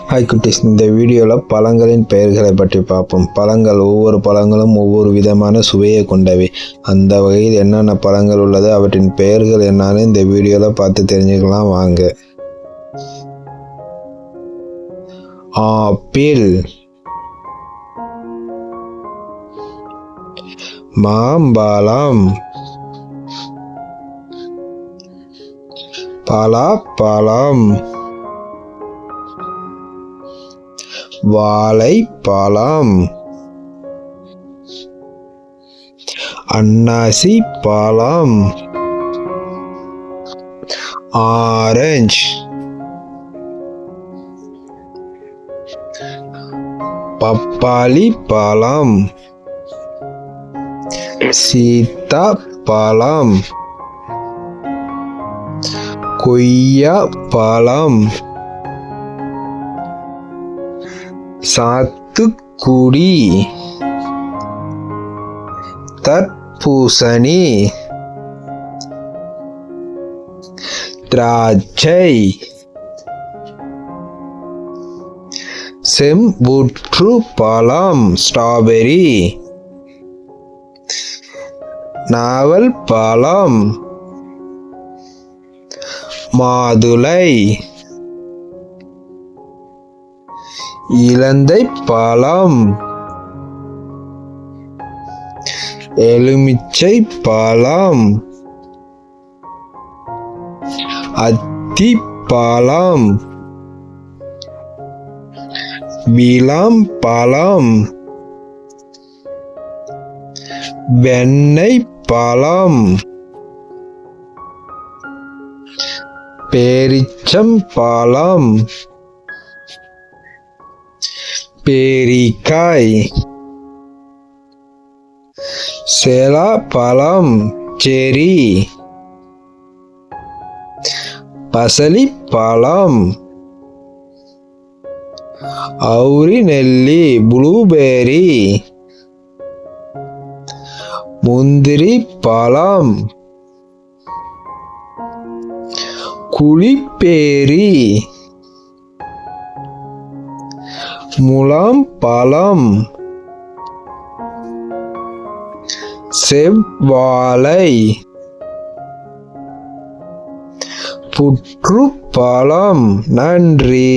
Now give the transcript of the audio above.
Hi குட்டீஸ், இந்த வீடியோவில் பழங்களின் பெயர்களை பற்றி பார்ப்போம். ஒவ்வொரு பழங்களும் ஒவ்வொரு விதமான சுவையை கொண்டவை. அந்த வகையில் என்னென்ன பழங்கள் உள்ளது, அவற்றின் பெயர்கள் என்னன்னு இந்த வீடியோவில் பார்த்து தெரிஞ்சுக்கலாம் வாங்க. ஆப்பிள், மாம்பழம், பலாப்பழம், வாழைப்பழம், அன்னாசி பழம், ஆரஞ்சு, பப்பாளி பழம், சீத்தாப்பழம், கொய்யா பழம், சாத்துக்குடி, தர்பூசணி, திராட்சை, செம்புற்று பழம் ஸ்ட்ராபெரி, நாவல் பழம், மாதுளை, இலந்தை பழம், எலுமிச்சை பழம், அத்திப்பழம், விளாம்பழம், வெண்ணெய் பழம், பேரிச்சம்பழம், பேரிக்காய், சேலாப்பழம் செரி, பசலிப்பழம், அவுரி நெல்லி ப்ளூபெர்ரி, முந்திரி பழம், குளிப்பேரி, முலாம்பழம், செவ்வாழை, புற்றுப்பழம். நன்றி.